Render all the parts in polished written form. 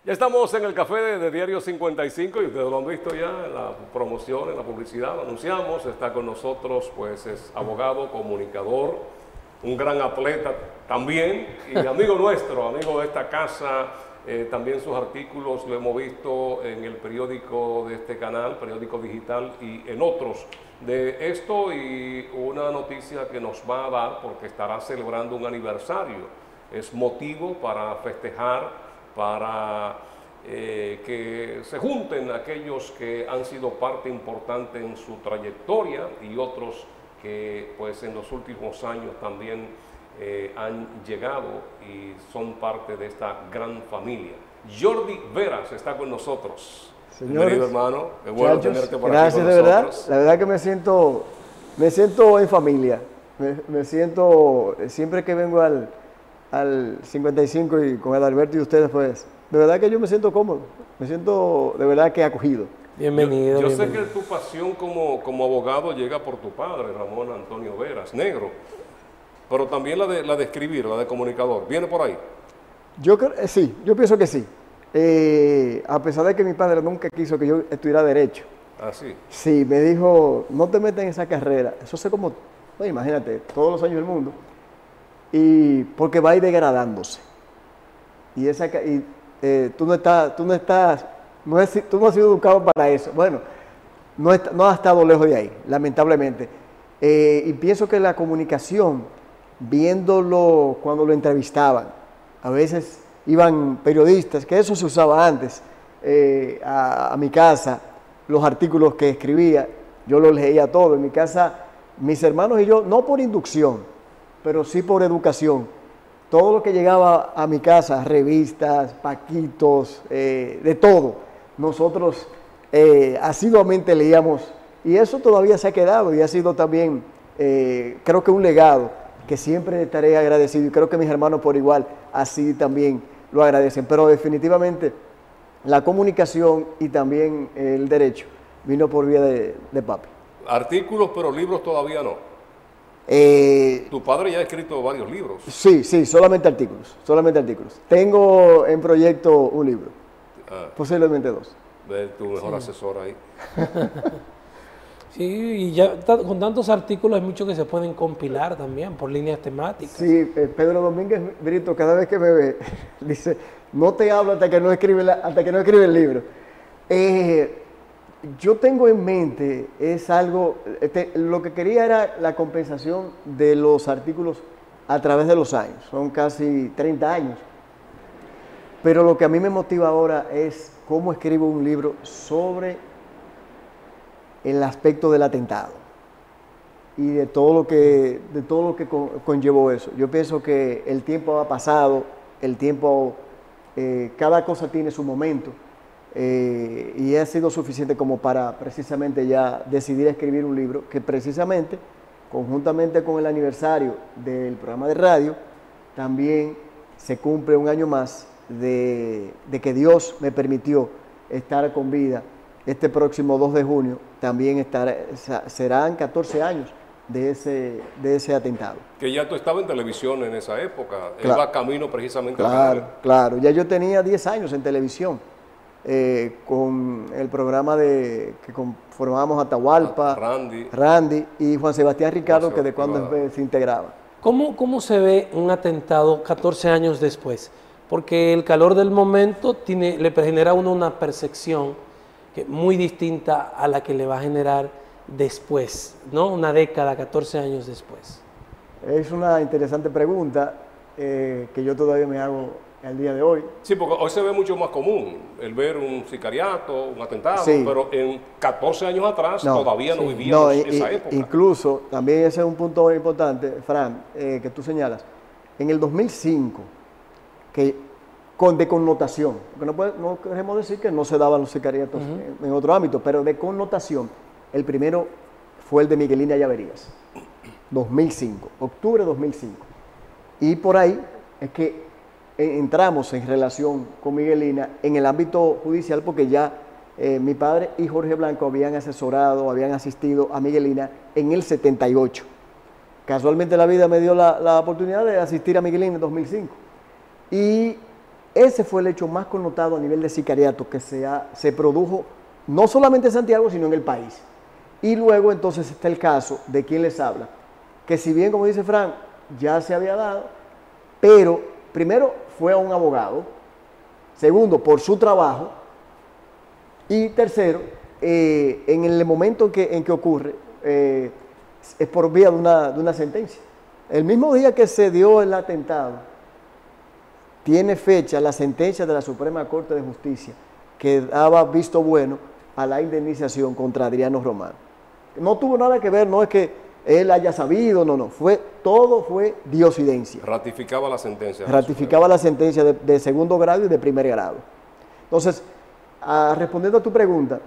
Ya estamos en el café de Diario 55 y ustedes lo han visto ya en la promoción, en la publicidad, lo anunciamos. Está con nosotros, pues es abogado, comunicador, un gran atleta también y amigo nuestro, amigo de esta casa. También sus artículos lo hemos visto en el periódico de este canal, periódico digital y en otros de esto, y una noticia que nos va a dar porque estará celebrando un aniversario. Es motivo para festejar, para que se junten aquellos que han sido parte importante en su trayectoria y otros que pues en los últimos años también han llegado y son parte de esta gran familia. Jordi Veras está con nosotros. Señores, bienvenido, hermano. Es bueno tenerte por gracias, aquí con de nosotros. verdad. La verdad que me siento en familia. Me siento, siempre que vengo al 55 y con Adalberto y ustedes, pues, de verdad que yo me siento cómodo. Me siento de verdad que acogido. Bienvenido. Yo sé que tu pasión como abogado llega por tu padre, Ramón Antonio Veras, negro, pero también la de escribir, la de comunicador. ¿Viene por ahí? Yo creo, sí, yo pienso que sí. A pesar de que mi padre nunca quiso que yo estudiara Derecho. Ah, sí. Sí, me dijo, no te metas en esa carrera. Eso sé como, bueno, imagínate, todos los años del mundo. Y porque va a ir degradándose. Y tú no has sido educado para eso. Bueno, no has estado lejos de ahí, lamentablemente. Y pienso que la comunicación, viéndolo cuando lo entrevistaban, a veces iban periodistas, que eso se usaba antes, a mi casa, los artículos que escribía, yo los leía todo. En mi casa, mis hermanos y yo, no por inducción, pero sí por educación. Todo lo que llegaba a mi casa, revistas, paquitos, de todo, nosotros asiduamente leíamos, y eso todavía se ha quedado y ha sido también, creo que un legado que siempre estaré agradecido, y creo que mis hermanos por igual así también lo agradecen. Pero definitivamente la comunicación y también el derecho vino por vía de papi. Artículos, pero libros todavía no. Tu padre ya ha escrito varios libros. Sí, solamente artículos, Tengo en proyecto un libro, posiblemente dos. De tu mejor asesor ahí. Sí, y ya con tantos artículos hay muchos que se pueden compilar también por líneas temáticas. Sí, Pedro Domínguez Brito, cada vez que me ve, dice, no te hablo hasta que no escribe el libro. Yo tengo en mente, es algo, lo que quería era la compensación de los artículos a través de los años, son casi 30 años. Pero lo que a mí me motiva ahora es cómo escribo un libro sobre el aspecto del atentado y de todo lo que conllevó eso. Yo pienso que el tiempo ha pasado, cada cosa tiene su momento. Y ha sido suficiente como para precisamente ya decidir escribir un libro que precisamente, conjuntamente con el aniversario del programa de radio, también se cumple un año más de que Dios me permitió estar con vida. Este próximo 2 de junio también serán 14 años de ese atentado. Que ya tú estabas en televisión en esa época, claro. Iba camino precisamente al canal. Claro, ya yo tenía 10 años en televisión. Con el programa que conformábamos Atahualpa, Randy y Juan Sebastián Ricardo, que de cuando en vez se integraba. ¿Cómo se ve un atentado 14 años después? Porque el calor del momento le genera a uno una percepción muy distinta a la que le va a generar después, ¿no? Una década, 14 años después. Es una interesante pregunta que yo todavía me hago al día de hoy. Sí, porque hoy se ve mucho más común el ver un sicariato, un atentado, sí. Pero en 14 años atrás todavía no vivíamos esa época. Incluso, también ese es un punto importante, Fran, que tú señalas. En el 2005, de connotación, porque no queremos decir que no se daban los sicariatos en otro ámbito, pero de connotación, el primero fue el de Miguelina Llaverías, 2005, octubre de 2005. Y por ahí es que entramos en relación con Miguelina en el ámbito judicial, porque ya mi padre y Jorge Blanco habían asistido a Miguelina en el 78. Casualmente la vida me dio la oportunidad de asistir a Miguelina en 2005. Y ese fue el hecho más connotado a nivel de sicariato que se produjo no solamente en Santiago, sino en el país. Y luego entonces está el caso de quien les habla, que si bien, como dice Frank, ya se había dado, pero primero fue a un abogado, segundo, por su trabajo, y tercero, en el momento en que ocurre, es por vía de una sentencia. El mismo día que se dio el atentado, tiene fecha la sentencia de la Suprema Corte de Justicia que daba visto bueno a la indemnización contra Adriano Román. No tuvo nada que ver, no es que él haya sabido, no, todo fue diosidencia. Ratificaba la sentencia. Ratificaba la sentencia de segundo grado y de primer grado. Entonces, respondiendo a tu pregunta,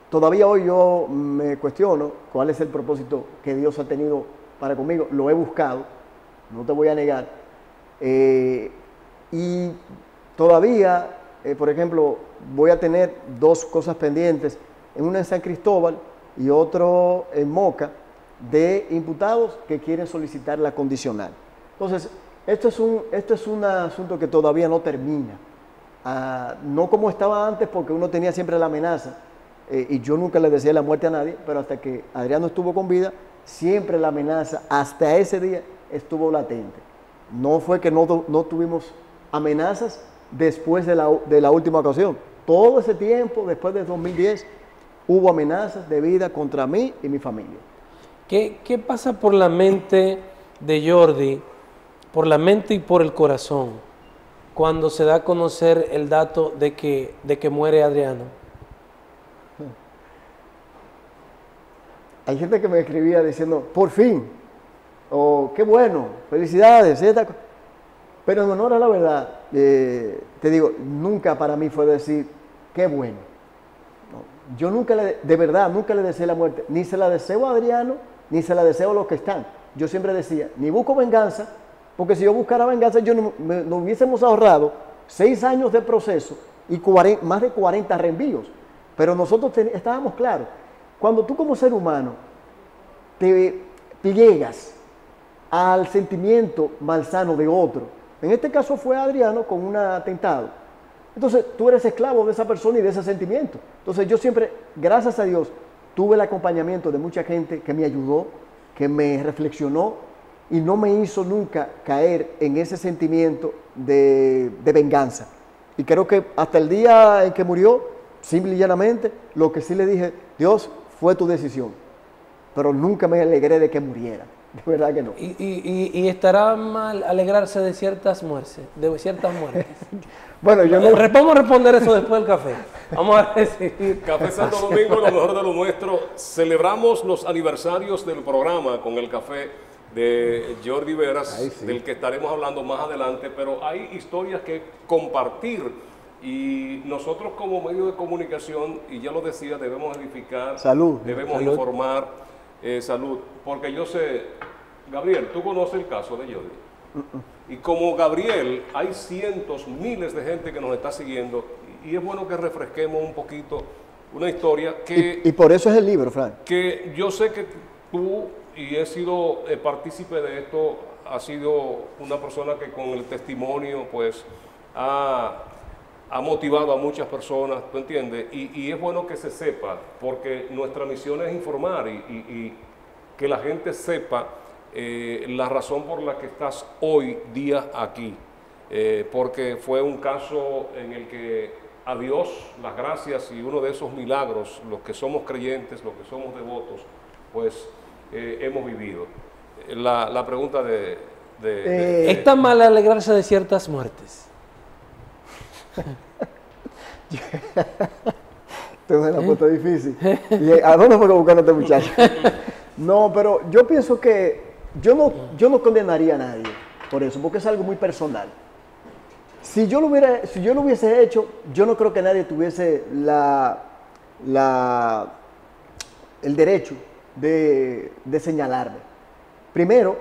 todavía hoy yo me cuestiono cuál es el propósito que Dios ha tenido para conmigo. Lo he buscado, no te voy a negar. Y todavía, por ejemplo, voy a tener dos cosas pendientes, una en San Cristóbal y otro en Moca, de imputados que quieren solicitar la condicional. Entonces, esto es un asunto que todavía no termina. No como estaba antes, porque uno tenía siempre la amenaza, y yo nunca le decía la muerte a nadie, pero hasta que Adriano estuvo con vida, siempre la amenaza, hasta ese día, estuvo latente. No fue que no tuvimos amenazas después de la última ocasión. Todo ese tiempo, después de 2010, hubo amenazas de vida contra mí y mi familia. ¿Qué pasa por la mente de Jordi, por la mente y por el corazón, cuando se da a conocer el dato de que muere Adriano? Hay gente que me escribía diciendo, por fin, o qué bueno, felicidades, pero en honor a la verdad, te digo, nunca para mí fue decir, qué bueno. No, yo nunca de verdad, nunca le deseé la muerte, ni se la deseo a Adriano, ni se la deseo a los que están. Yo siempre decía, ni busco venganza, porque si yo buscara venganza, nos hubiésemos ahorrado 6 años de proceso y más de 40 reenvíos. Pero nosotros estábamos claros, cuando tú como ser humano te pliegas al sentimiento malsano de otro, en este caso fue Adriano con un atentado, entonces tú eres esclavo de esa persona y de ese sentimiento. Entonces yo siempre, gracias a Dios, tuve el acompañamiento de mucha gente que me ayudó, que me reflexionó y no me hizo nunca caer en ese sentimiento de venganza. Y creo que hasta el día en que murió, simple y llanamente, lo que sí le dije, Dios, fue tu decisión, pero nunca me alegré de que muriera, de verdad que no. ¿Y estará mal alegrarse de ciertas muertes? Bueno, yo no... Vamos a responder eso después del café. Vamos a decir. Café Santo Domingo, lo mejor de lo nuestro. Celebramos los aniversarios del programa con el café de Jordi Veras, sí, del que estaremos hablando más adelante, pero hay historias que compartir y nosotros como medio de comunicación, y ya lo decía, debemos edificar, debemos informar, salud, porque yo sé, Gabriel, tú conoces el caso de Jordi. Y como Gabriel, hay cientos, miles de gente que nos está siguiendo y es bueno que refresquemos un poquito una historia que... Y por eso es el libro, Frank. Que yo sé que tú, y he sido partícipe de esto, has sido una persona que con el testimonio pues ha motivado a muchas personas, ¿tú entiendes? Y es bueno que se sepa, porque nuestra misión es informar y que la gente sepa la razón por la que estás hoy día aquí, porque fue un caso en el que a Dios las gracias y uno de esos milagros, los que somos creyentes, los que somos devotos, pues hemos vivido. La pregunta ¿es tan mal alegrarse de ciertas muertes? Te me la puesto difícil. ¿Y a dónde fue que buscaron a este muchacho? No, pero yo pienso que yo no condenaría a nadie por eso, porque es algo muy personal. Si yo lo hubiese hecho, yo no creo que nadie tuviese el derecho de señalarme. Primero,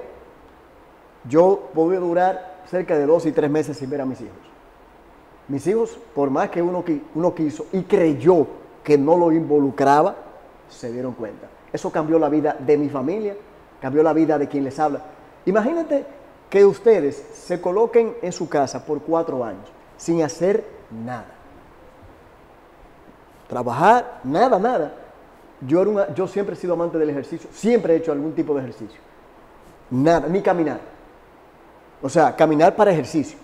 yo voy a durar cerca de 2 y 3 meses sin ver a mis hijos. Mis hijos, por más que uno quiso y creyó que no lo involucraba, se dieron cuenta. Eso cambió la vida de mi familia, cambió la vida de quien les habla. Imagínate que ustedes se coloquen en su casa por 4 años sin hacer nada. Trabajar, nada. Yo siempre he sido amante del ejercicio, siempre he hecho algún tipo de ejercicio. Nada, ni caminar. O sea, caminar para ejercicio.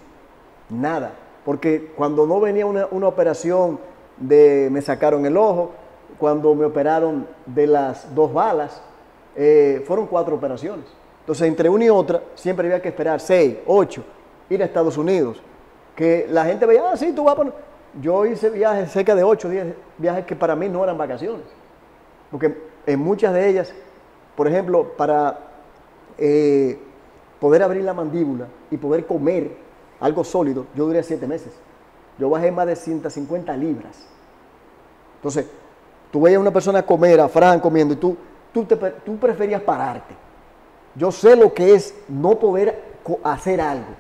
Nada. Porque cuando no venía una operación me sacaron el ojo, cuando me operaron de las 2 balas, fueron 4 operaciones. Entonces, entre una y otra, siempre había que esperar 6, 8, ir a Estados Unidos. Que la gente veía, sí, tú vas a poner. Yo hice viajes, cerca de 8, 10 viajes que para mí no eran vacaciones. Porque en muchas de ellas, por ejemplo, para poder abrir la mandíbula y poder comer algo sólido, yo duré 7 meses. Yo bajé más de 150 libras. Entonces, tú veías a una persona comer, a Fran comiendo, y tú preferías pararte. Yo sé lo que es no poder hacer algo,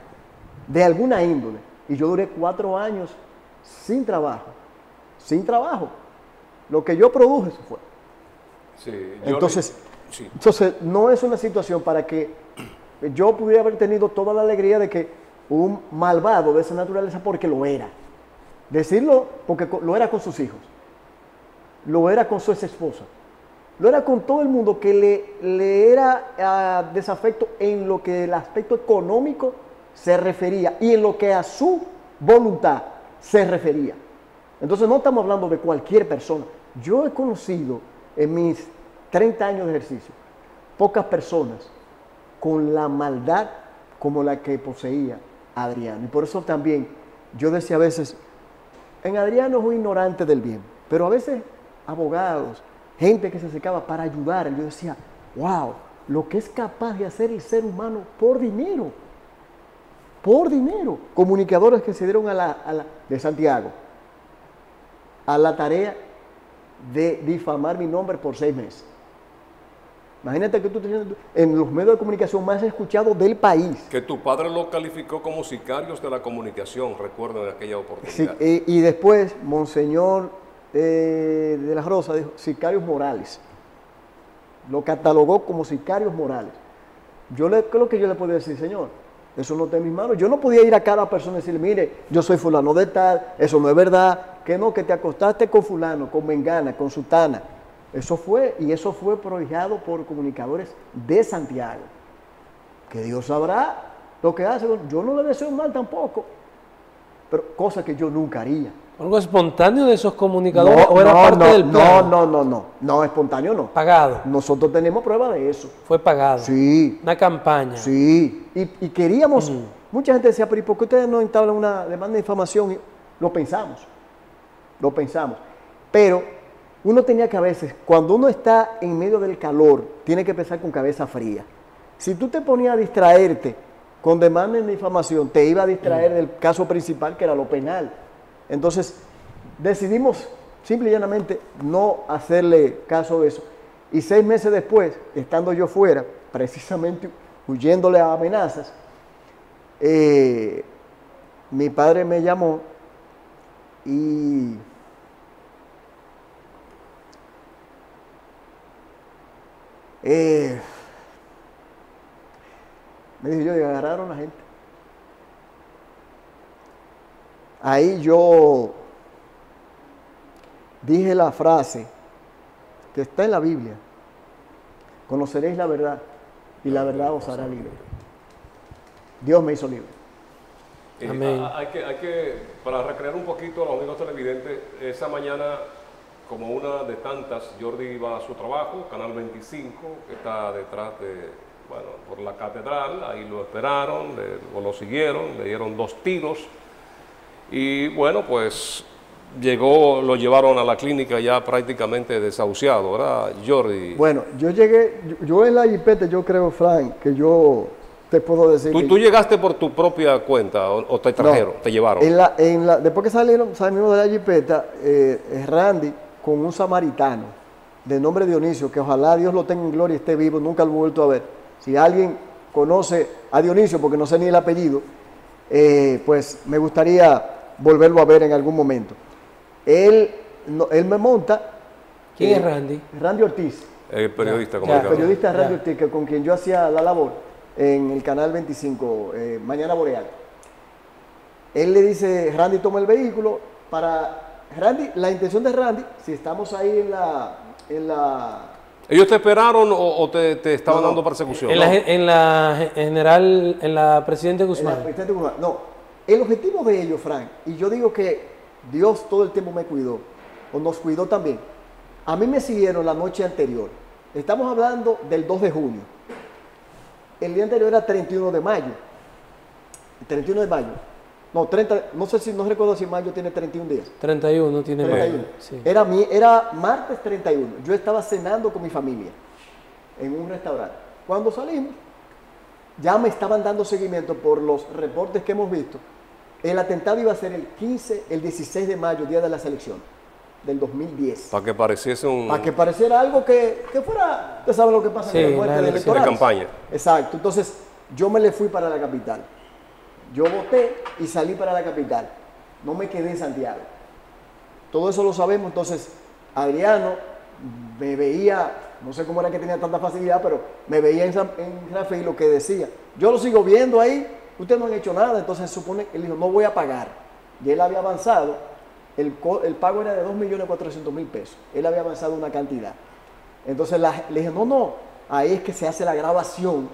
de alguna índole. Y yo duré 4 años sin trabajo. Lo que yo produje, eso fue. Sí, Entonces, no es una situación para que yo pudiera haber tenido toda la alegría de que un malvado de esa naturaleza, porque lo era. Decirlo porque lo era con sus hijos, lo era con su ex esposa, lo era con todo el mundo que le era desafecto en lo que el aspecto económico se refería y en lo que a su voluntad se refería. Entonces no estamos hablando de cualquier persona. Yo he conocido en mis 30 años de ejercicio pocas personas con la maldad como la que poseía Adriano. Y por eso también yo decía a veces, en Adriano es un ignorante del bien, pero a veces abogados, gente que se secaba para ayudar, yo decía, wow, lo que es capaz de hacer el ser humano por dinero. Comunicadores que se dieron de Santiago a la tarea de difamar mi nombre por 6 meses. Imagínate que tú tienes en los medios de comunicación más escuchados del país. Que tu padre lo calificó como sicarios de la comunicación, recuerdo en aquella oportunidad. Sí, y después, Monseñor de las Rosas dijo, sicarios morales. Lo catalogó como sicarios morales. ¿Qué es lo que yo le podía decir, señor? Eso no está en mis manos. Yo no podía ir a cada persona y decirle, mire, yo soy fulano de tal, eso no es verdad, que no, que te acostaste con fulano, con mengana, con sutana. Eso fue prohijado por comunicadores de Santiago. Que Dios sabrá lo que hace. Yo no le deseo mal tampoco, pero cosa que yo nunca haría. ¿Algo espontáneo de esos comunicadores o era parte del plan? No, espontáneo no. Pagado. Nosotros tenemos prueba de eso. Fue pagado. Sí. Una campaña. Sí. Y queríamos, mucha gente decía, pero ¿y por qué ustedes no entablan una demanda de difamación? Y lo pensamos. Pero uno tenía que a veces, cuando uno está en medio del calor, tiene que pensar con cabeza fría. Si tú te ponías a distraerte con demanda de difamación, te iba a distraer del caso principal, que era lo penal. Entonces, decidimos simple y llanamente no hacerle caso de eso. Y 6 meses después, estando yo fuera, precisamente huyéndole a amenazas, mi padre me llamó y me dijo, yo agarraron a la gente. Ahí yo dije la frase que está en la Biblia: conoceréis la verdad y la verdad os hará libre. Dios me hizo libre. Amén. Hay que, para recrear un poquito a los amigos televidentes, esa mañana, como una de tantas, Jordi iba a su trabajo, Canal 25, que está detrás por la catedral. Ahí lo esperaron, lo siguieron, le dieron 2 tiros. Y bueno, pues lo llevaron a la clínica ya prácticamente desahuciado, ¿verdad, Jordi? Bueno, yo en la jipeta, yo creo, Frank, que yo te puedo decir ¿Tú llegaste por tu propia cuenta o te trajeron, te llevaron? Después que salimos de la jipeta, Randy con un samaritano de nombre Dionisio, que ojalá Dios lo tenga en gloria y esté vivo, nunca lo he vuelto a ver. Si alguien conoce a Dionisio, porque no sé ni el apellido, pues me gustaría volverlo a ver en algún momento. Él me monta. ¿Quién es Randy? Randy Ortiz. El periodista. El periodista Randy Ortiz, con quien yo hacía la labor en el Canal 25, Mañana Boreal. él le dice, Randy toma el vehículo. Para Randy, la intención de Randy, si estamos ahí en la ¿Ellos te esperaron o te estaban No, no. dando persecución? En la general, en la Presidente en la Guzmán. Presidente Guzmán. No, el objetivo de ellos, Frank, y yo digo que Dios todo el tiempo me cuidó, o nos cuidó también. A mí me siguieron la noche anterior. Estamos hablando del 2 de junio. El día anterior era 31 de mayo. 31 de mayo. No, 30, no recuerdo si mayo tiene 31 días. 31 tiene 31. mayo, sí. Era martes 31. Yo estaba cenando con mi familia en un restaurante. Cuando salimos, ya me estaban dando seguimiento por los reportes que hemos visto. El atentado iba a ser el 16 de mayo, día de la selección del 2010. Para que pareciese un... Para que pareciera algo que fuera, usted sabe lo que pasa Sí, en la muerte la de elección. electorales. De campaña. Exacto. Entonces, yo me le fui para la capital. Yo voté y salí para la capital. No me quedé en Santiago. Todo eso lo sabemos. Entonces, Adriano me veía, no sé cómo era que tenía tanta facilidad, pero me veía en Rafael y lo que decía. Yo lo sigo viendo ahí. Ustedes no han hecho nada. Entonces, supone, él dijo, no voy a pagar. Y él había avanzado. El pago era de 2.400.000 pesos. Él había avanzado una cantidad. Entonces le dije, no, ahí es que se hace la grabación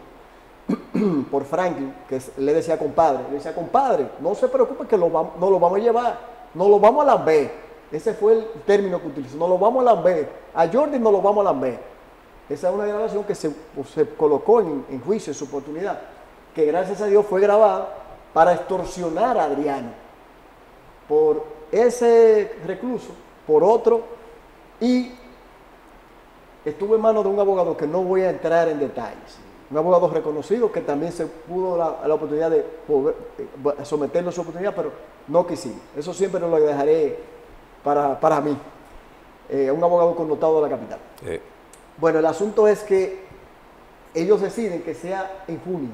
por Franklin, que le decía compadre. Le decía, compadre, no se preocupe que no lo vamos a llevar, no lo vamos a lamber. Ese fue el término que utilizó, no lo vamos a lamber. A Jordi no lo vamos a lamber. Esa es una grabación que se colocó en juicio en su oportunidad, que gracias a Dios fue grabada para extorsionar a Adriano por ese recluso, por otro, y estuvo en manos de un abogado que no voy a entrar en detalles, un abogado reconocido que también se pudo la oportunidad de poder, someterlo a su oportunidad, pero no quisimos. Eso siempre lo dejaré para mí, un abogado connotado de la capital. Bueno, el asunto es que ellos deciden que sea en junio.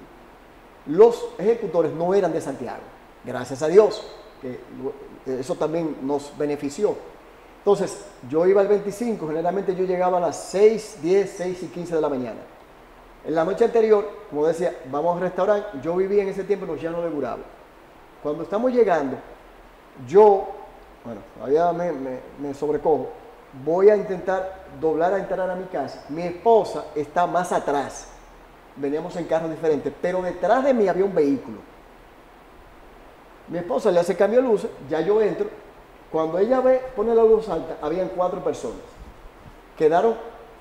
Los ejecutores no eran de Santiago, gracias a Dios, que eso también nos benefició. Entonces, yo iba el 25, generalmente yo llegaba a las 6, 10, 6 y 15 de la mañana. En la noche anterior, como decía, vamos a un restaurante, yo vivía en ese tiempo en los Llanos de Gurabo. Cuando estamos llegando, todavía me sobrecojo, voy a intentar doblar a entrar a mi casa. Mi esposa está más atrás, veníamos en carros diferentes, pero detrás de mí había un vehículo. Mi esposa le hace cambio de luces, ya yo entro. Cuando ella pone la luz alta, habían 4 personas. Quedaron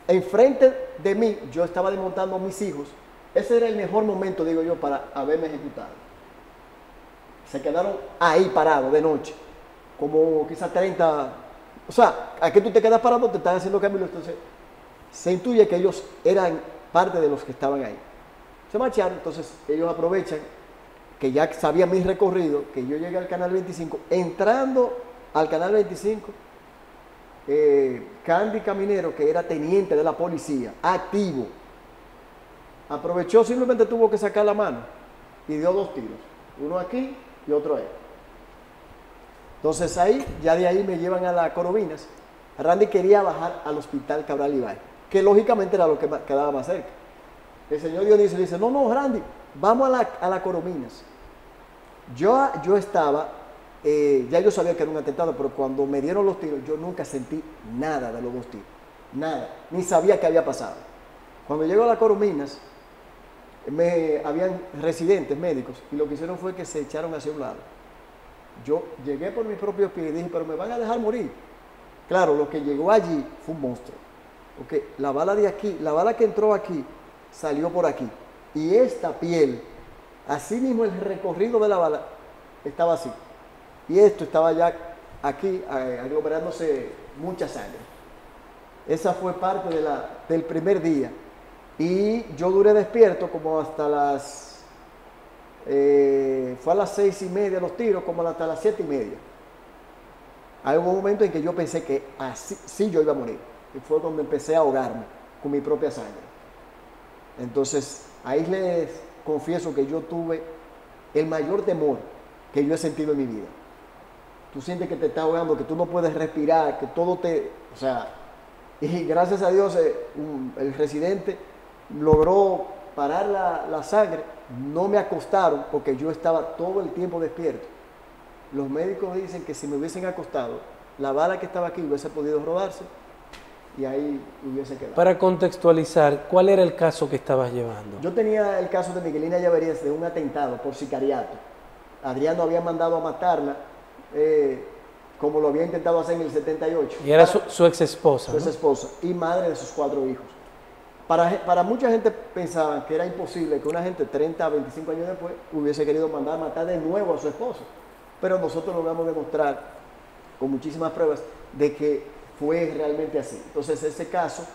enfrente de mí, yo estaba desmontando a mis hijos. Ese era el mejor momento, digo yo, para haberme ejecutado. Se quedaron ahí parados de noche, como quizás 30. O sea, ¿a qué tú te quedas parado? Te están haciendo cambio. Entonces, se intuye que ellos eran parte de los que estaban ahí. Se marcharon, entonces ellos aprovechan que ya sabía mi recorrido, que yo llegué al Canal 25, entrando al Canal 25, Candy Caminero, que era teniente de la policía, activo, aprovechó, simplemente tuvo que sacar la mano y dio 2 tiros, uno aquí y otro ahí. Entonces ya de ahí me llevan a la Corobinas. Randy quería bajar al Hospital Cabral Ibáez, que lógicamente era lo que quedaba más cerca. El señor Dionisio le dice, no, Randy, vamos a la Corominas. Yo estaba, ya yo sabía que era un atentado, pero cuando me dieron los tiros, yo nunca sentí nada de los 2 tiros. Nada, ni sabía qué había pasado. Cuando llego a la Corominas, habían residentes médicos, y lo que hicieron fue que se echaron hacia un lado. Yo llegué por mis propios pies y dije, pero me van a dejar morir. Claro, lo que llegó allí fue un monstruo. Porque la bala de aquí, la bala que entró aquí, salió por aquí. Y esta piel, así mismo el recorrido de la bala, estaba así. Y esto estaba ya aquí, aglomerándose mucha sangre. Esa fue parte del primer día. Y yo duré despierto como hasta fue a las 6:30 los tiros, como hasta las 7:30. Hay un momento en que yo pensé que así sí yo iba a morir. Y fue donde empecé a ahogarme con mi propia sangre. Entonces, ahí les confieso que yo tuve el mayor temor que yo he sentido en mi vida. Tú sientes que te está ahogando, que tú no puedes respirar, que todo o sea, y gracias a Dios el residente logró parar la sangre. No me acostaron porque yo estaba todo el tiempo despierto. los médicos dicen que si me hubiesen acostado, la bala que estaba aquí hubiese podido rodarse y ahí hubiese quedado. Para contextualizar, ¿cuál era el caso que estabas llevando? Yo tenía el caso de Miguelina Llaverías de un atentado por sicariato. Adriano había mandado a matarla, como lo había intentado hacer en el 78. Y era su ex esposa. Su ex esposa y madre de sus 4 hijos. Para mucha gente pensaban que era imposible que una gente 30 a 25 años después hubiese querido mandar a matar de nuevo a su esposo. Pero nosotros logramos demostrar con muchísimas pruebas de que fue realmente así. Entonces ese caso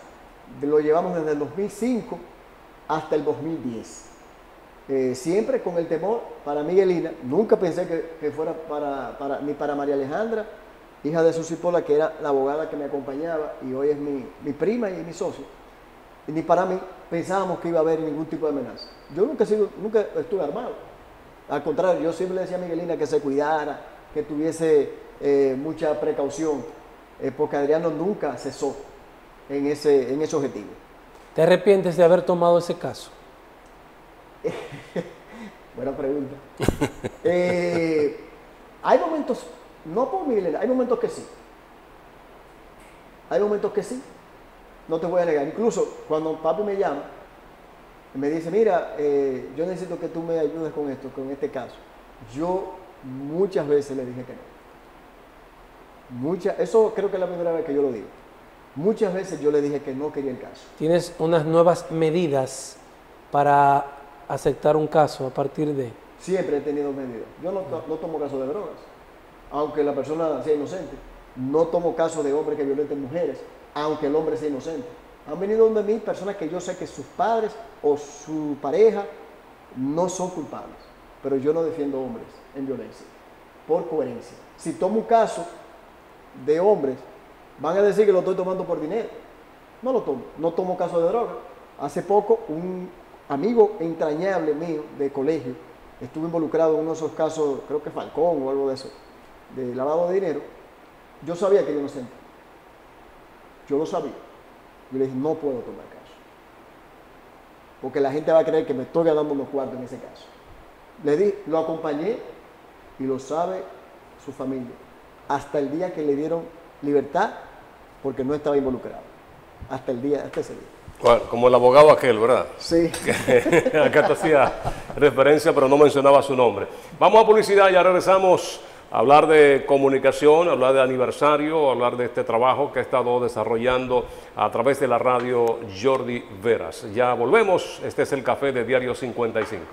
lo llevamos desde el 2005 hasta el 2010. Siempre con el temor para Miguelina. Nunca pensé que fuera ni para María Alejandra, hija de Susi Pola, que era la abogada que me acompañaba y hoy es mi prima y mi socio. Y ni para mí pensábamos que iba a haber ningún tipo de amenaza. Yo nunca estuve armado. Al contrario, yo siempre le decía a Miguelina que se cuidara, que tuviese mucha precaución, porque Adriano nunca cesó en ese objetivo. ¿Te arrepientes de haber tomado ese caso? Buena pregunta. Hay momentos, no por Miguelina, hay momentos que sí. Hay momentos que sí. No te voy a negar. Incluso cuando papi me llama, me dice, mira, yo necesito que tú me ayudes con esto, con este caso. Yo muchas veces le dije que no. Eso creo que es la primera vez que yo lo digo. Muchas veces yo le dije que no quería el caso. ¿Tienes unas nuevas medidas para aceptar un caso a partir de...? Siempre he tenido medidas. Yo no tomo caso de drogas, aunque la persona sea inocente. No tomo caso de hombres que violenten mujeres, aunque el hombre sea inocente. Han venido donde mí personas que yo sé que sus padres o su pareja no son culpables, pero yo no defiendo hombres en violencia, por coherencia. Si tomo un caso de hombres, van a decir que lo estoy tomando por dinero. No lo tomo, no tomo caso de droga. Hace poco un amigo entrañable mío de colegio estuvo involucrado en uno de esos casos, creo que Falcón o algo de eso, de lavado de dinero. Yo sabía que era inocente. Yo lo sabía. Yo le dije, no puedo tomar caso. Porque la gente va a creer que me estoy ganando unos cuartos en ese caso. Le di, lo acompañé y lo sabe su familia. Hasta el día que le dieron libertad, porque no estaba involucrado. Hasta ese día. Bueno, como el abogado aquel, ¿verdad? Sí. Acá te hacía referencia, pero no mencionaba su nombre. Vamos a publicidad, ya regresamos a hablar de comunicación, a hablar de aniversario, a hablar de este trabajo que ha estado desarrollando a través de la radio Jordi Veras. Ya volvemos, este es el café de Diario 55.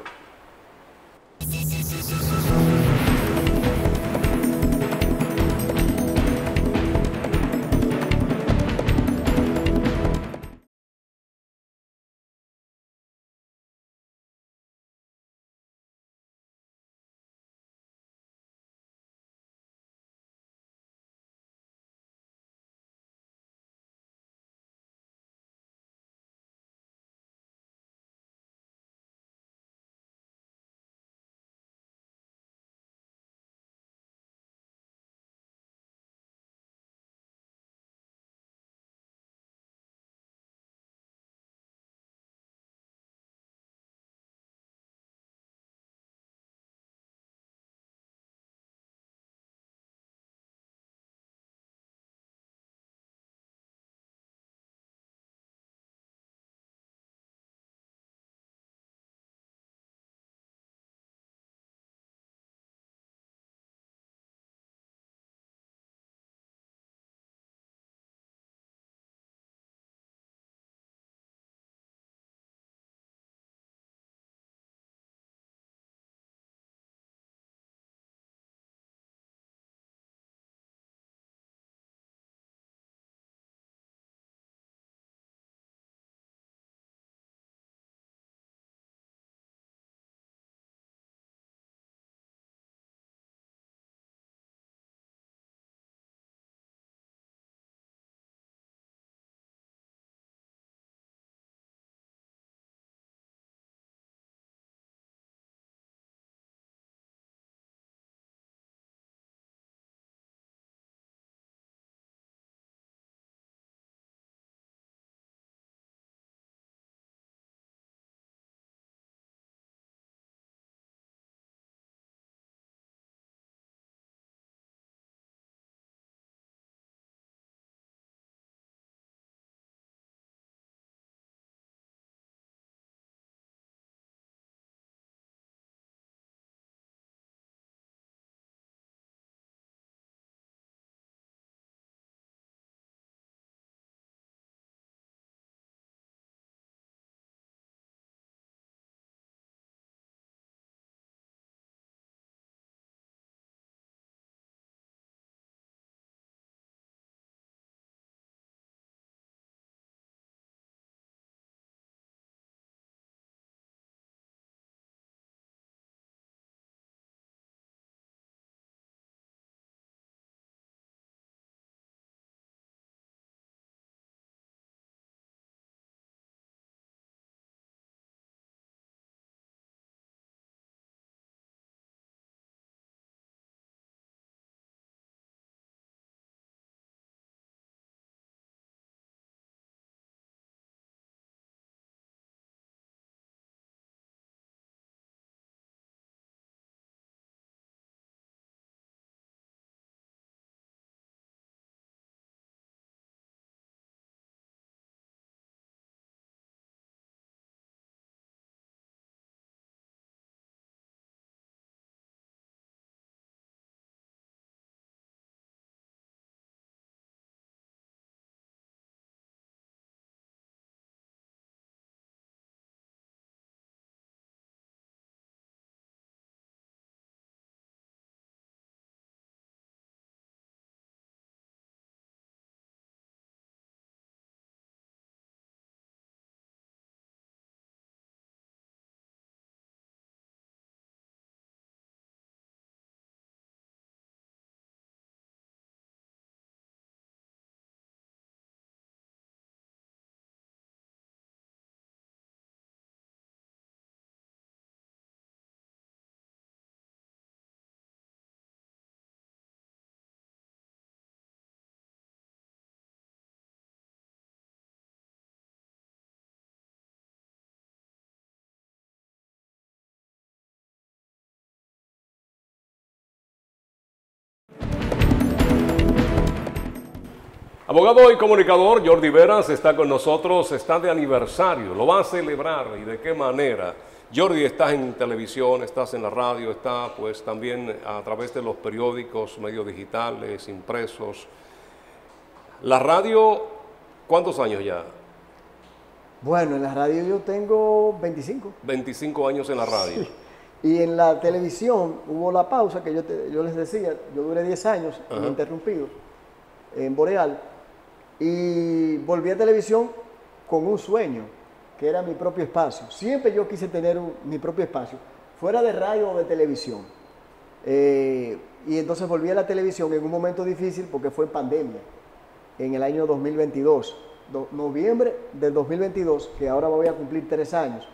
Abogado y comunicador Jordi Veras está con nosotros, está de aniversario, lo va a celebrar y de qué manera. Jordi, estás en televisión, estás en la radio, está pues también a través de los periódicos, medios digitales, impresos. La radio, ¿cuántos años ya? Bueno, en la radio yo tengo 25. 25 años en la radio. Sí. Y en la televisión hubo la pausa que yo les decía, yo duré 10 años ininterrumpido en Boreal y volví a televisión con un sueño, que era mi propio espacio. Siempre yo quise tener mi propio espacio, fuera de radio o de televisión. Y entonces volví a la televisión en un momento difícil porque fue pandemia, en el año 2022, noviembre del 2022, que ahora voy a cumplir 3 años.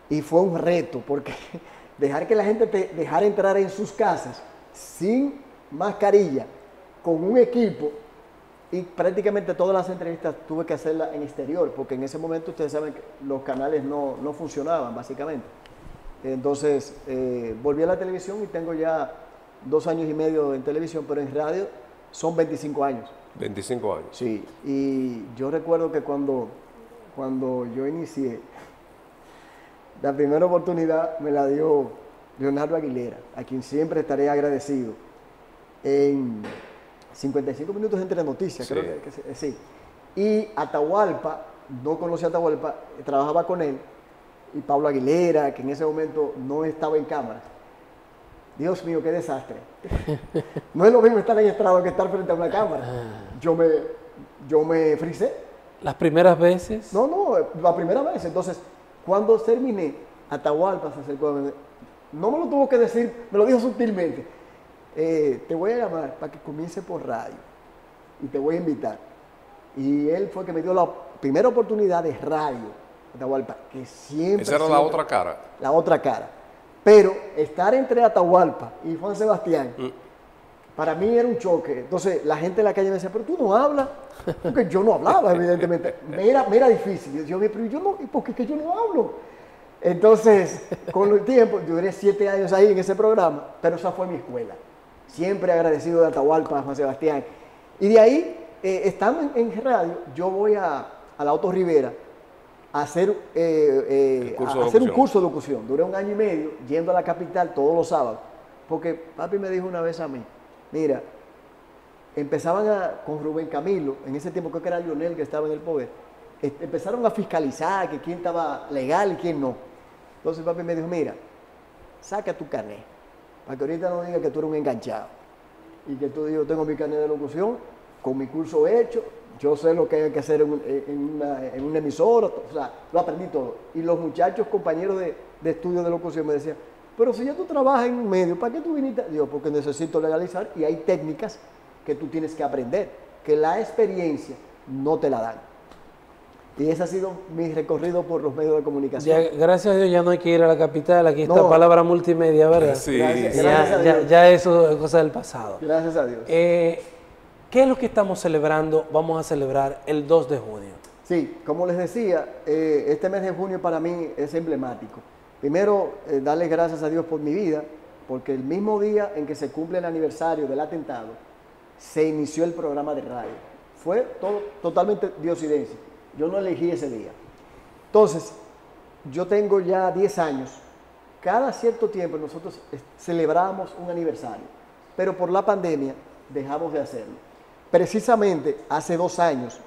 Y fue un reto, porque dejar que la gente te dejara entrar en sus casas sin mascarilla, con un equipo, y prácticamente todas las entrevistas tuve que hacerlas en exterior, porque en ese momento ustedes saben que los canales no funcionaban, básicamente. Entonces, volví a la televisión y tengo ya 2 años y medio en televisión, pero en radio son 25 años. 25 años. Sí, y yo recuerdo que cuando yo inicié, la primera oportunidad me la dio Leonardo Aguilera, a quien siempre estaré agradecido, en 55 minutos entre noticias, Sí. creo que sí. Y Atahualpa, no conocía a Atahualpa, trabajaba con él, y Pablo Aguilera, que en ese momento no estaba en cámara. Dios mío, qué desastre. No es lo mismo estar en estrado que estar frente a una cámara. Yo me frisé. Las primeras veces. No, la primera vez. Entonces, cuando terminé, Atahualpa se acercó a mí. No me lo tuvo que decir, me lo dijo sutilmente. Te voy a llamar para que comience por radio y te voy a invitar. Y él fue que me dio la primera oportunidad de radio, Atahualpa, que siempre... Esa era la otra cara. La otra cara. Pero estar entre Atahualpa y Juan Sebastián, para mí era un choque. Entonces la gente en la calle me decía, pero tú no hablas. Porque yo no hablaba, evidentemente. Me era difícil. Yo, pero yo no, ¿y por qué que yo no hablo? Entonces, con el tiempo, yo duré 7 años ahí en ese programa, pero esa fue mi escuela. Siempre agradecido de Atahualpa, Juan Sebastián. Y de ahí, estando en radio, yo voy a la Otto Rivera a hacer, un curso de locución. Duré 1 año y medio yendo a la capital todos los sábados. Porque papi me dijo una vez a mí, mira, empezaban con Rubén Camilo, en ese tiempo creo que era Lionel que estaba en el poder, empezaron a fiscalizar que quién estaba legal y quién no. Entonces papi me dijo, mira, saca tu carnet, para que ahorita no diga que tú eres un enganchado. Y que tú digas, yo tengo mi carnet de locución, con mi curso hecho, yo sé lo que hay que hacer en una emisora, o sea, lo aprendí todo. Y los muchachos, compañeros de estudio de locución me decían, pero si ya tú trabajas en un medio, ¿para qué tú viniste? Digo, porque necesito legalizar y hay técnicas que tú tienes que aprender, que la experiencia no te la dan. Y ese ha sido mi recorrido por los medios de comunicación. Ya, gracias a Dios ya no hay que ir a la capital, aquí está No. Palabra Multimedia, ¿verdad? Sí. Gracias a Dios. Ya eso es cosa del pasado. Gracias a Dios. ¿Qué es lo que estamos celebrando? Vamos a celebrar el 2 de junio. Sí, como les decía, este mes de junio para mí es emblemático. Primero, darle gracias a Dios por mi vida, porque el mismo día en que se cumple el aniversario del atentado, se inició el programa de radio. Fue todo totalmente diosidencia. Yo no elegí ese día. Entonces, yo tengo ya 10 años. Cada cierto tiempo nosotros celebramos un aniversario, pero por la pandemia dejamos de hacerlo. Precisamente hace 2 años,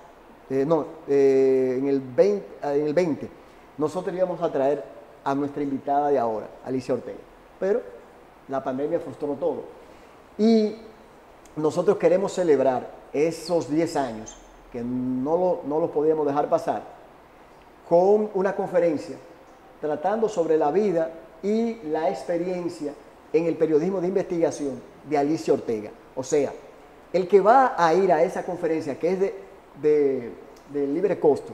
en el 20, nosotros íbamos a traer a nuestra invitada de ahora, Alicia Ortega, pero la pandemia frustró todo. Y nosotros queremos celebrar esos 10 años, que no los podíamos dejar pasar, con una conferencia tratando sobre la vida y la experiencia en el periodismo de investigación de Alicia Ortega. O sea, el que va a ir a esa conferencia, que es de libre costo,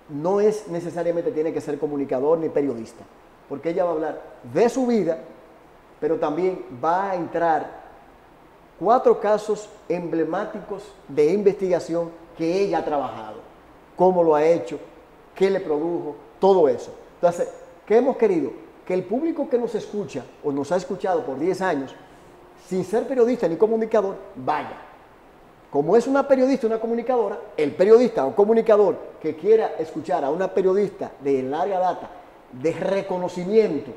no es necesariamente tiene que ser comunicador ni periodista, porque ella va a hablar de su vida, pero también va a entrar 4 casos emblemáticos de investigación que ella ha trabajado, cómo lo ha hecho, qué le produjo, todo eso. Entonces, ¿qué hemos querido? Que el público que nos escucha o nos ha escuchado por 10 años, sin ser periodista ni comunicador, vaya. como es una periodista, una comunicadora, el periodista o comunicador que quiera escuchar a una periodista de larga data, de reconocimiento,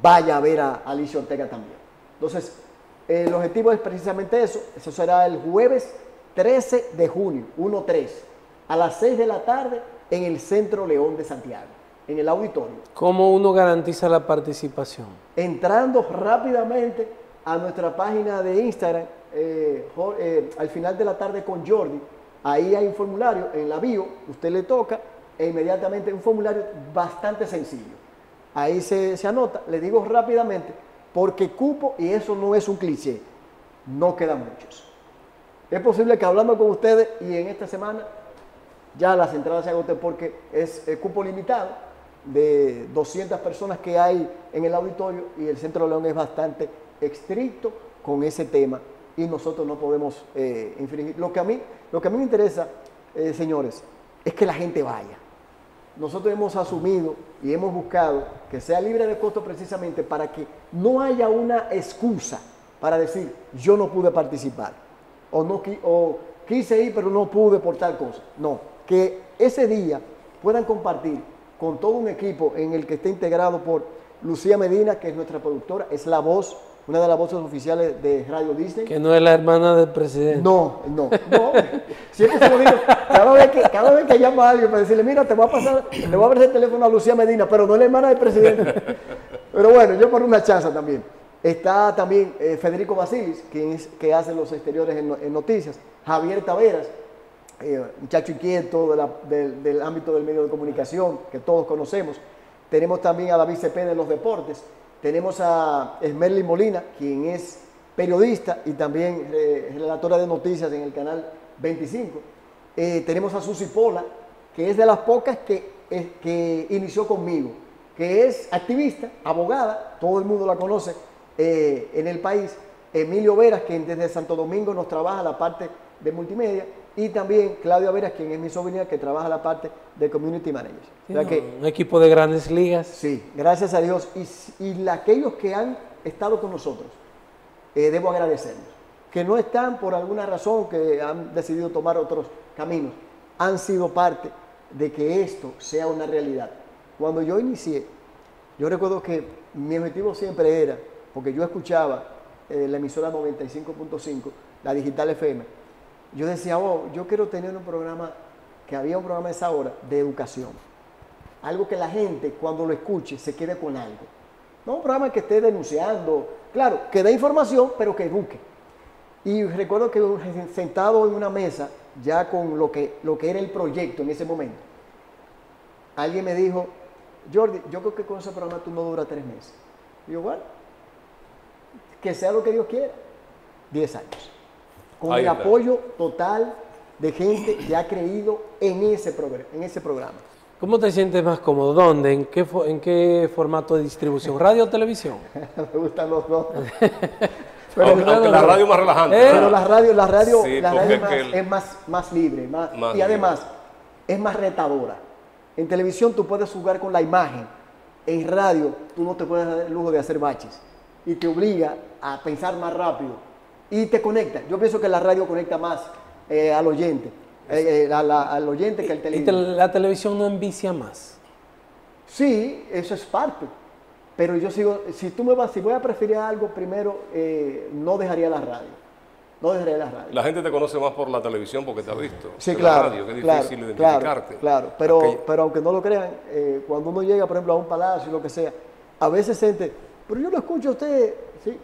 vaya a ver a Alicia Ortega también. Entonces, el objetivo es precisamente eso. Eso será el jueves 13 de junio, 1-3, a las 6 de la tarde en el Centro León de Santiago, en el auditorio. ¿Cómo uno garantiza la participación? Entrando rápidamente a nuestra página de Instagram, al final de la tarde con Jordi, ahí hay un formulario en la bio, usted le toca e inmediatamente un formulario bastante sencillo. Ahí se anota, le digo rápidamente, porque cupo, y eso no es un cliché, no quedan muchos. Es posible que hablando con ustedes y en esta semana ya las entradas se agoten porque es cupo limitado de 200 personas que hay en el auditorio y el Centro León es bastante estricto con ese tema y nosotros no podemos infringir. Lo que a mí me interesa, señores, es que la gente vaya. Nosotros hemos asumido y hemos buscado que sea libre de costo precisamente para que no haya una excusa para decir yo no pude participar o quise ir pero no pude por tal cosa. No, que ese día puedan compartir con todo un equipo en el que esté integrado por Lucía Medina, que es nuestra productora, es la voz, una de las voces oficiales de Radio Disney. Que no es la hermana del presidente. No. Siempre se lo digo, cada vez que llamo a alguien para decirle, mira, te voy a pasar el teléfono a Lucía Medina, pero no es la hermana del presidente. Pero bueno, yo por una chanza también. Está también Federico Basilis, que hace los exteriores en noticias. Javier Taveras, muchacho inquieto del ámbito del medio de comunicación, que todos conocemos. Tenemos también a David Cepeda en los deportes. Tenemos a Esmerly Molina, quien es periodista y también relatora de noticias en el canal 25. Tenemos a Susi Pola, que es de las pocas que inició conmigo, que es activista, abogada, todo el mundo la conoce en el país. Emilio Veras, quien desde Santo Domingo nos trabaja la parte de multimedia. Y también Claudia Veras, quien es mi sobrina, que trabaja la parte de Community Manager. Sí, o sea un equipo de grandes ligas. Sí, gracias a Dios. Y aquellos que han estado con nosotros, debo agradecerles. Que no están por alguna razón, que han decidido tomar otros caminos, han sido parte de que esto sea una realidad. Cuando yo inicié, yo recuerdo que mi objetivo siempre era, porque yo escuchaba la emisora 95.5, la Digital FM, yo decía, yo quiero tener un programa, que había un programa a esa hora, de educación. Algo que la gente, cuando lo escuche, se quede con algo. No un programa que esté denunciando, claro, que dé información, pero que eduque. Y recuerdo que sentado en una mesa, ya con lo que era el proyecto en ese momento, alguien me dijo, Jordi, yo creo que con ese programa tú no duras 3 meses. Y yo, bueno, que sea lo que Dios quiera. 10 años. Con el apoyo total de gente que ha creído en ese programa. ¿Cómo te sientes más cómodo? ¿Dónde? ¿En qué formato de distribución? ¿Radio o televisión? Me gustan los dos. Pero aunque la radio es más relajante. Pero la radio sí, es más libre. Y además es más retadora. En televisión tú puedes jugar con la imagen. En radio tú no te puedes dar el lujo de hacer baches. Y te obliga a pensar más rápido. Y te conecta. Yo pienso que la radio conecta más al oyente. Al oyente que al televidente. ¿Y la televisión no envicia más? Sí, eso es parte. Pero yo sigo, si voy a preferir algo primero, no dejaría la radio. No dejaría la radio. La gente te conoce más por la televisión porque te ha visto. Sí, claro. La radio, que es difícil identificarte. Claro. Pero aunque no lo crean, cuando uno llega, por ejemplo, a un palacio, lo que sea, a veces siente, pero yo lo escucho a usted, sí.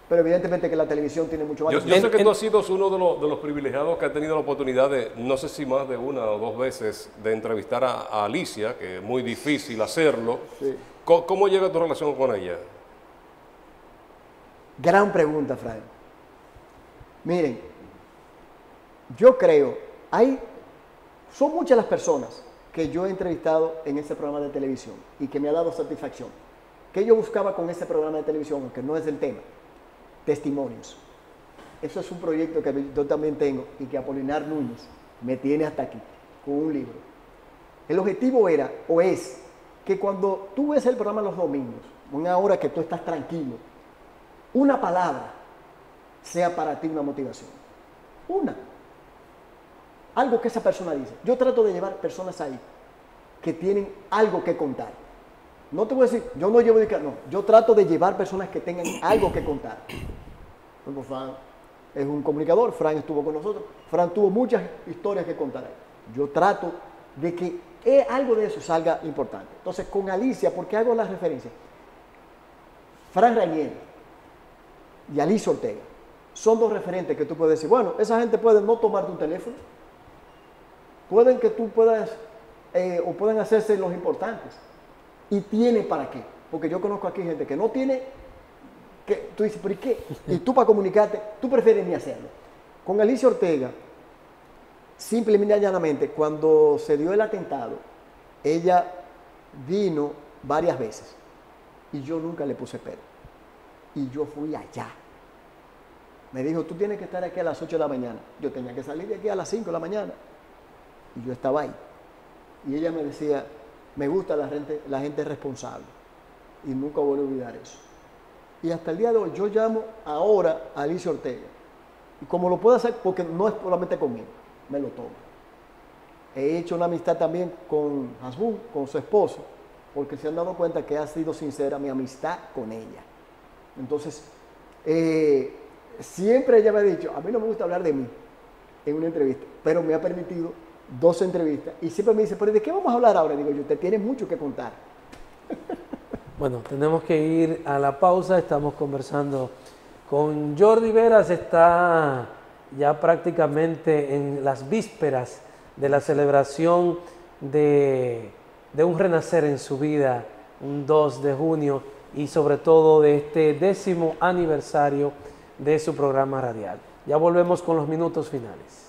Pero evidentemente que la televisión tiene mucho más. Yo sé que tú has sido uno de los privilegiados que ha tenido la oportunidad de, no sé si más de 1 o 2 veces, de entrevistar a Alicia, que es muy difícil hacerlo. Sí. ¿Cómo llega tu relación con ella? Gran pregunta, Fray. Miren, yo creo, son muchas las personas que yo he entrevistado en ese programa de televisión y que me ha dado satisfacción. ¿Qué yo buscaba con ese programa de televisión? Aunque no es el tema. Testimonios. Eso es un proyecto que yo también tengo y que Apolinar Núñez me tiene hasta aquí, con un libro. El objetivo era, o es, que cuando tú ves el programa los domingos, una hora que tú estás tranquilo, una palabra sea para ti una motivación. Una. algo que esa persona dice. Yo trato de llevar personas ahí que tienen algo que contar. No te voy a decir, yo no llevo de no, yo trato de llevar personas que tengan algo que contar. Como Fran es un comunicador, Fran estuvo con nosotros, Fran tuvo muchas historias que contar ahí. Yo trato de que algo de eso salga importante. Entonces, con Alicia, ¿por qué hago las referencias? Fran Rainieri y Alicia Ortega son dos referentes que tú puedes decir, bueno, esa gente puede no tomarte un teléfono, pueden que tú puedas, o pueden hacerse los importantes, y tiene para qué, porque yo conozco aquí gente que no tiene, que tú dices, ¿pero y qué? Y tú para comunicarte, tú prefieres ni hacerlo. Con Alicia Ortega, simplemente y llanamente, cuando se dio el atentado, ella vino varias veces, y yo nunca le puse pero, y yo fui allá. Me dijo, tú tienes que estar aquí a las 8 de la mañana. Yo tenía que salir de aquí a las 5 de la mañana. Y yo estaba ahí. Y ella me decía, me gusta la gente responsable. Y nunca voy a olvidar eso. Y hasta el día de hoy, yo llamo ahora a Alicia Ortega. Y como lo puedo hacer, porque no es solamente conmigo, me lo tomo. He hecho una amistad también con Hasbun, con su esposo, porque se han dado cuenta que ha sido sincera mi amistad con ella. Entonces, siempre ella me ha dicho, a mí no me gusta hablar de mí en una entrevista, pero me ha permitido 2 entrevistas y siempre me dice, pero ¿de qué vamos a hablar ahora? Digo yo, te tienes mucho que contar. Bueno, tenemos que ir a la pausa, estamos conversando con Jordi Veras, está ya prácticamente en las vísperas de la celebración de un renacer en su vida, un 2 de junio, y sobre todo de este 10º aniversario de su programa radial. Ya volvemos con los minutos finales.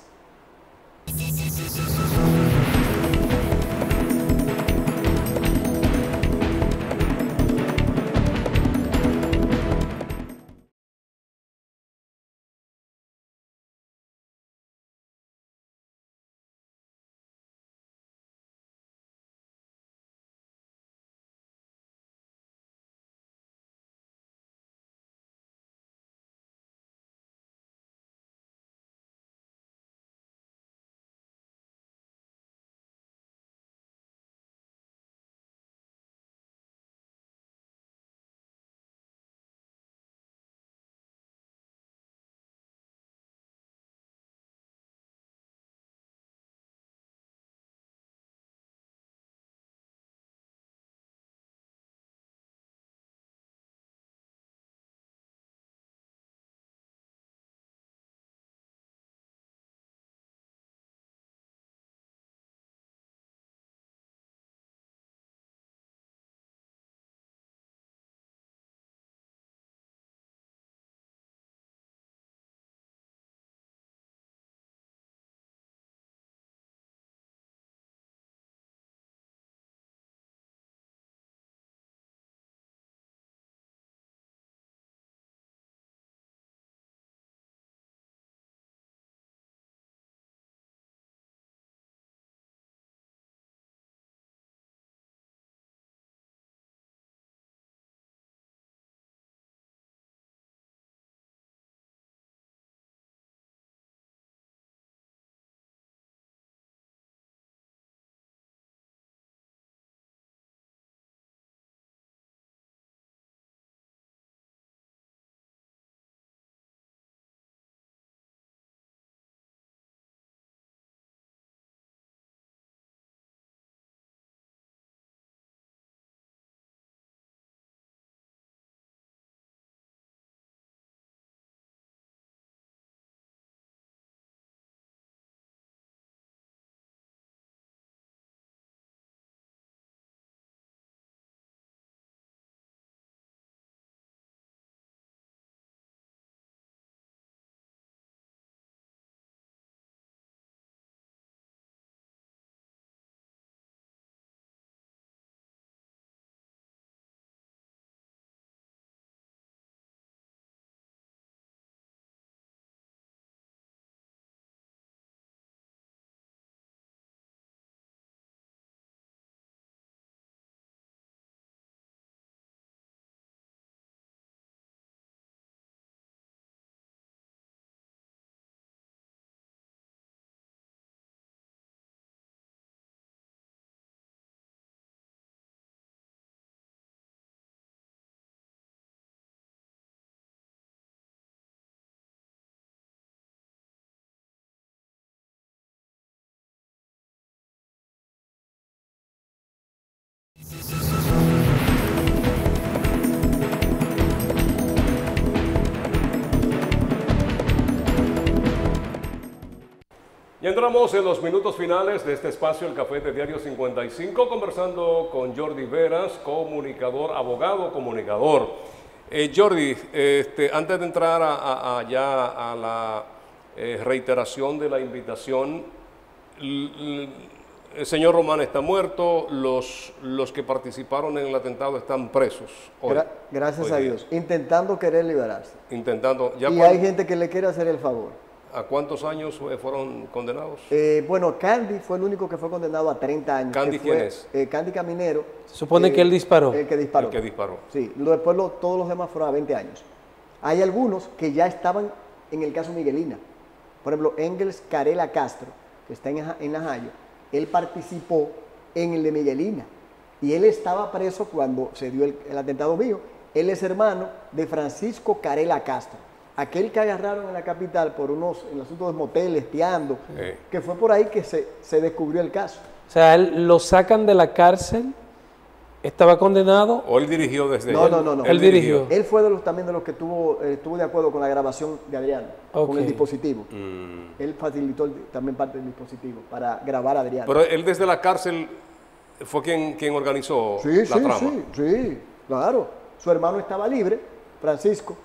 Y entramos en los minutos finales de este espacio, el Café de Diario 55, conversando con Jordi Veras, comunicador, abogado comunicador. Jordi, antes de entrar ya a la reiteración de la invitación, el señor Román está muerto, los que participaron en el atentado están presos hoy. Gracias a Dios, intentando querer liberarse. Intentando. Y hay gente que le quiere hacer el favor. ¿A cuántos años fueron condenados? Bueno, Candy fue el único que fue condenado a 30 años. ¿Candy quién es? Candy Caminero. Se supone que él disparó. El que disparó. El que disparó. Sí, después todos los demás fueron a 20 años. Hay algunos que ya estaban en el caso Miguelina. Por ejemplo, Engels Carela Castro, que está en Najayo, él participó en el de Miguelina. Y él estaba preso cuando se dio el atentado mío. Él es hermano de Francisco Carela Castro. Aquel que agarraron en la capital por en el asunto de moteles, espiando, que fue por ahí que se descubrió el caso. O sea, él lo sacan de la cárcel, estaba condenado. ¿O él dirigió desde No. Él dirigió. Él fue también de los que estuvo de acuerdo con la grabación de Adriano, con el dispositivo. Él facilitó también parte del dispositivo para grabar a Adriano. Pero él desde la cárcel fue quien organizó la trama. Sí, claro. Su hermano estaba libre, Francisco.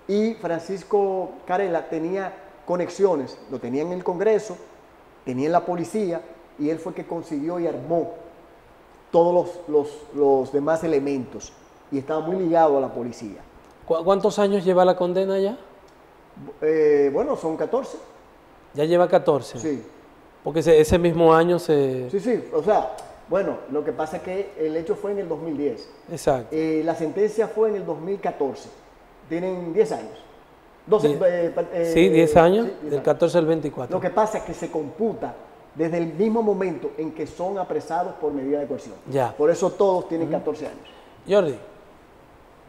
Y Francisco Carela tenía conexiones, lo tenía en el Congreso, tenía en la policía, y él fue que consiguió y armó todos los demás elementos, y estaba muy ligado a la policía. ¿Cuántos años lleva la condena ya? Bueno, son 14. Ya lleva 14. Sí. Porque ese mismo año se... Sí, o sea, bueno, lo que pasa es que el hecho fue en el 2010. Exacto. La sentencia fue en el 2014. Tienen 10 años. 10 años, sí, del 14 al 24. Lo que pasa es que se computa desde el mismo momento en que son apresados por medida de coerción. Ya. Por eso todos tienen 14 años. Jordi,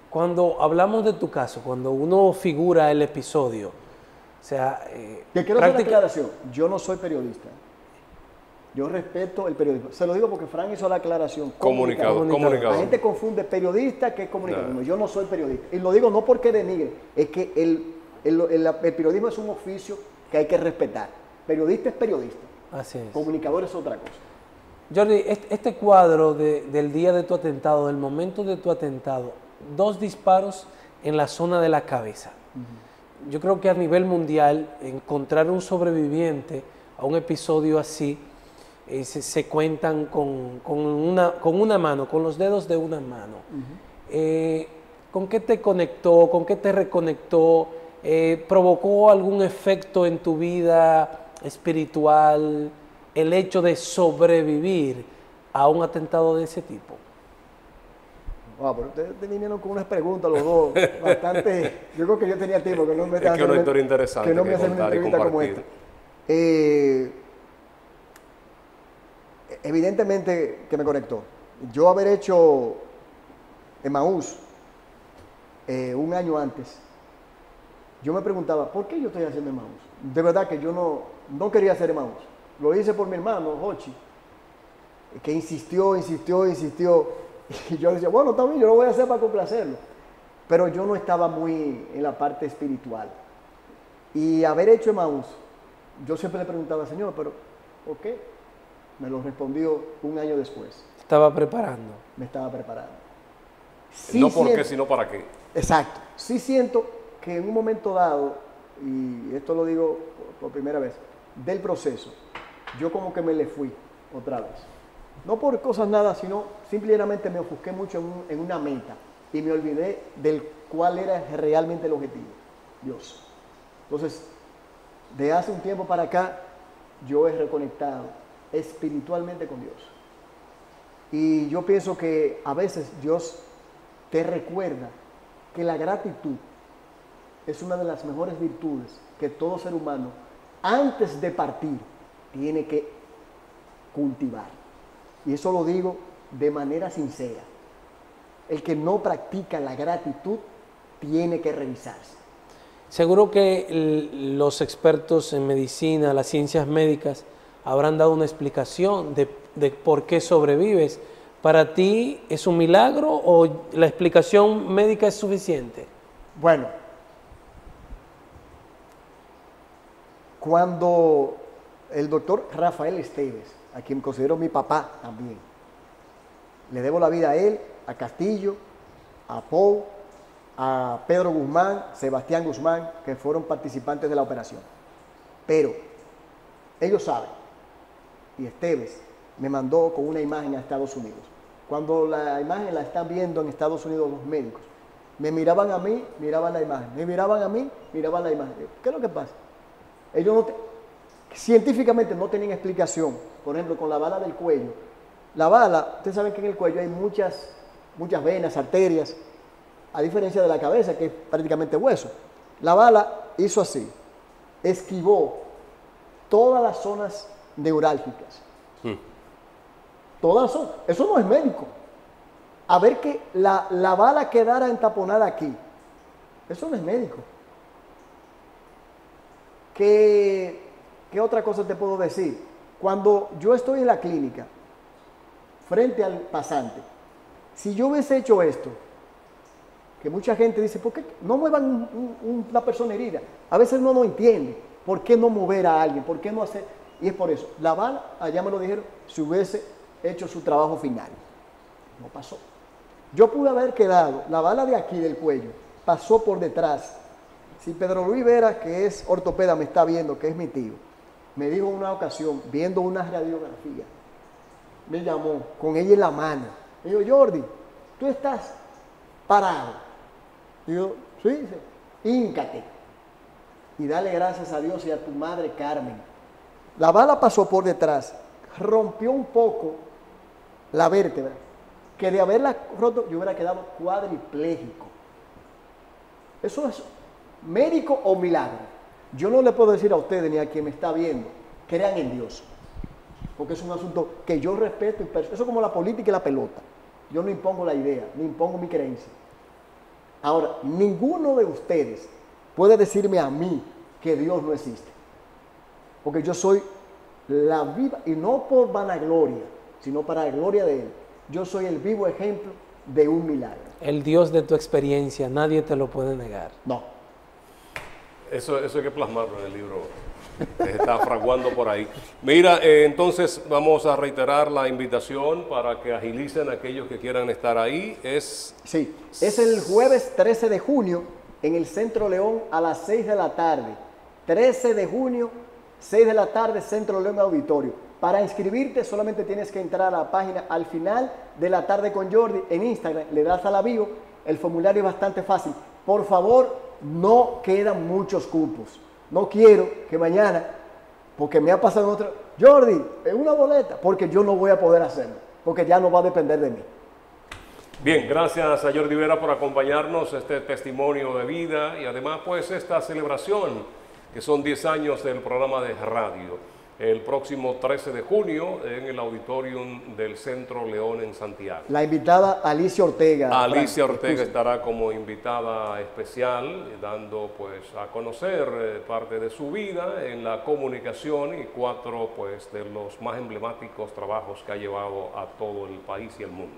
cuando hablamos de tu caso, cuando uno figura el episodio, o sea... Te quiero hacer una aclaración. Yo no soy periodista. Yo respeto el periodismo. Se lo digo porque Fran hizo la aclaración. Comunicador. La gente confunde periodista que es comunicador. No, yo no soy periodista. Y lo digo no porque denigre, es que el periodismo es un oficio que hay que respetar. Periodista es periodista. Así es. Comunicador es otra cosa. Jordi, este cuadro del día de tu atentado, del momento de tu atentado, 2 disparos en la zona de la cabeza. Yo creo que a nivel mundial, encontrar un sobreviviente a un episodio así, se cuentan con una mano, con los dedos de una mano. ¿Con qué te conectó? ¿Con qué te reconectó? ¿Provocó algún efecto en tu vida espiritual el hecho de sobrevivir a un atentado de ese tipo? Wow, pero ustedes vinieron con unas preguntas los dos, bastante... Yo creo que yo tenía tiempo que no me... Es que es una historia interesante que no me hacen una entrevista como esta. Evidentemente que me conectó. Yo haber hecho Emaús un año antes, yo me preguntaba, ¿por qué yo estoy haciendo Emaús? De verdad que yo no quería hacer Emaús. Lo hice por mi hermano, Jochi, que insistió. Y yo decía, bueno, también yo lo voy a hacer para complacerlo. Pero yo no estaba muy en la parte espiritual. Y haber hecho Emaús, yo siempre le preguntaba, Señor, pero ¿por qué? Me lo respondió un año después. Estaba preparando. Me estaba preparando. Sí, no por qué, sino para qué. Exacto. Sí siento que en un momento dado, y esto lo digo por primera vez, del proceso, yo como que me le fui otra vez. No por cosas nada, sino simplemente me ofusqué mucho en una meta y me olvidé del cuál era realmente el objetivo, Dios. Entonces, de hace un tiempo para acá, yo he reconectado espiritualmente con Dios. Y yo pienso que a veces Dios te recuerda que la gratitud es una de las mejores virtudes que todo ser humano, antes de partir, tiene que cultivar. Y eso lo digo de manera sincera. El que no practica la gratitud tiene que revisarse. Seguro que los expertos en medicina, las ciencias médicas, habrán dado una explicación de por qué sobrevives. ¿Para ti es un milagro o la explicación médica es suficiente? Bueno, cuando el doctor Rafael Esteves, a quien considero mi papá también. Le debo la vida a él, a Castillo, a Pou, a Pedro Guzmán, Sebastián Guzmán, que fueron participantes de la operación. Pero ellos saben, y Esteves me mandó con una imagen a Estados Unidos. Cuando la imagen la están viendo en Estados Unidos los médicos, me miraban a mí, miraban la imagen, me miraban a mí, miraban la imagen. ¿Qué es lo que pasa? Ellos científicamente no tenían explicación. Por ejemplo, con la bala del cuello. La bala, ustedes saben que en el cuello hay muchas venas, arterias, a diferencia de la cabeza, que es prácticamente hueso. La bala hizo así, esquivó todas las zonas neurálgicas. Todas las zonas. Eso no es médico. A ver que la bala quedara entaponada aquí. Eso no es médico. ¿Qué otra cosa te puedo decir? Cuando yo estoy en la clínica, frente al pasante, si yo hubiese hecho esto, que mucha gente dice, ¿por qué no muevan una persona herida? A veces uno no entiende por qué no mover a alguien, por qué no hacer. Y es por eso. La bala, allá me lo dijeron, si hubiese hecho su trabajo final. No pasó. Yo pude haber quedado, la bala de aquí del cuello, pasó por detrás. Si Pedro Luis Vera, que es ortopeda, me está viendo, que es mi tío, me dijo en una ocasión, viendo una radiografía, me llamó con ella en la mano. Me dijo, Jordi, tú estás parado. Digo, sí, dice, híncate y dale gracias a Dios y a tu madre Carmen. La bala pasó por detrás, rompió un poco la vértebra, que de haberla roto yo hubiera quedado cuadripléjico. Eso es médico o milagro. Yo no le puedo decir a ustedes ni a quien me está viendo, crean en Dios, porque es un asunto que yo respeto. Eso es como la política y la pelota. Yo no impongo la idea, ni impongo mi creencia. Ahora, ninguno de ustedes puede decirme a mí que Dios no existe, porque yo soy la viva, y no por vanagloria, sino para la gloria de Él. Yo soy el vivo ejemplo de un milagro. El Dios de tu experiencia, nadie te lo puede negar. No. Eso hay que plasmarlo en el libro que se está fraguando por ahí. Mira, entonces vamos a reiterar la invitación para que agilicen aquellos que quieran estar ahí. Sí, es el jueves 13 de junio en el Centro León a las 6 de la tarde. 13 de junio, 6 de la tarde, Centro León Auditorio. Para inscribirte solamente tienes que entrar a la página Al Final de la Tarde con Jordi en Instagram, le das a la bio, el formulario es bastante fácil. Por favor, no quedan muchos cupos. No quiero que mañana, porque me ha pasado en otro, Jordi, es una boleta, porque yo no voy a poder hacerlo, porque ya no va a depender de mí. Bien, gracias a Jordi Vera por acompañarnos, este testimonio de vida y además pues esta celebración, que son 10 años del programa de radio. El próximo 13 de junio en el auditorium del Centro León en Santiago. La invitada Alicia Ortega. Alicia Ortega estará como invitada especial, dando pues a conocer parte de su vida en la comunicación y 4 pues de los más emblemáticos trabajos que ha llevado a todo el país y el mundo.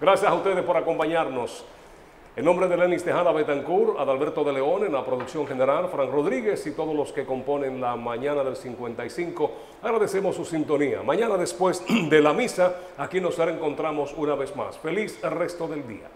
Gracias a ustedes por acompañarnos. En nombre de Lenis Tejada Betancourt, Adalberto de León, en la producción general, Fran Rodríguez y todos los que componen la Mañana del 55, agradecemos su sintonía. Mañana después de la misa, aquí nos reencontramos una vez más. Feliz resto del día.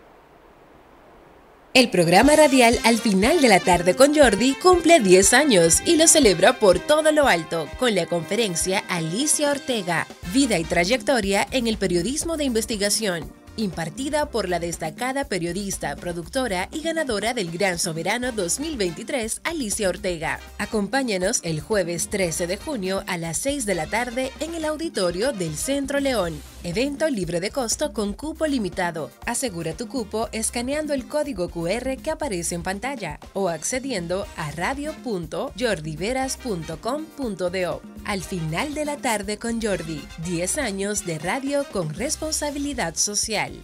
El programa radial Al Final de la Tarde con Jordi cumple 10 años y lo celebra por todo lo alto con la conferencia Alicia Ortega, Vida y Trayectoria en el Periodismo de Investigación, impartida por la destacada periodista, productora y ganadora del Gran Soberano 2023, Alicia Ortega. Acompáñanos el jueves 13 de junio a las 6 de la tarde en el auditorio del Centro León. Evento libre de costo con cupo limitado. Asegura tu cupo escaneando el código QR que aparece en pantalla o accediendo a radio.jordiveras.com.do. Al Final de la Tarde con Jordi, 10 años de radio con responsabilidad social.